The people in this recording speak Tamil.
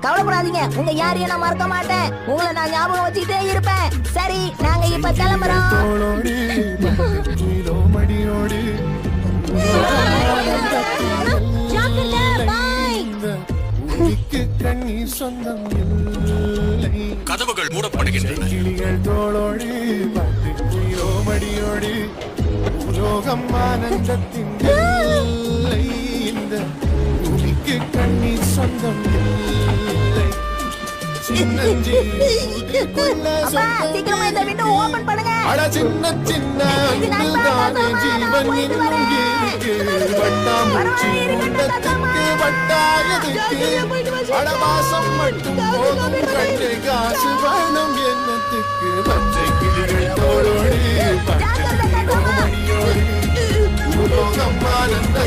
கவலைப்படாதீங்க, உங்க யாரையும் நான் மறக்க மாட்டேன். உங்களை நான் ஞாபகம் வச்சுக்கிட்டே இருப்பேன். சரி, நாங்க இப்ப கிளம்புறோம். கதவுகள் மூடப்படுகின்றன. தோளோடு மடியோடு உலோகம் ஆனந்தத்தின் எல்லை. இந்த பூமிக்கு கண்ணீர் சொந்தம் இல்லை. சீக்கிரமா இந்த விண்டோ ஓபன் பண்ணுங்க. அட சின்ன சின்ன தானே ஜீவன் இங்கே வட்டாமூச்சி உள்ளத்துக்கு வட்டாயதுக்கு அடவாசம் மட்டும் போதும் கண்ணை காசு வேணும் என்னத்துக்கு. பச்சை கிளிகள் தோளோடு பச்சை மணியோடு உலோகம் ஆனந்த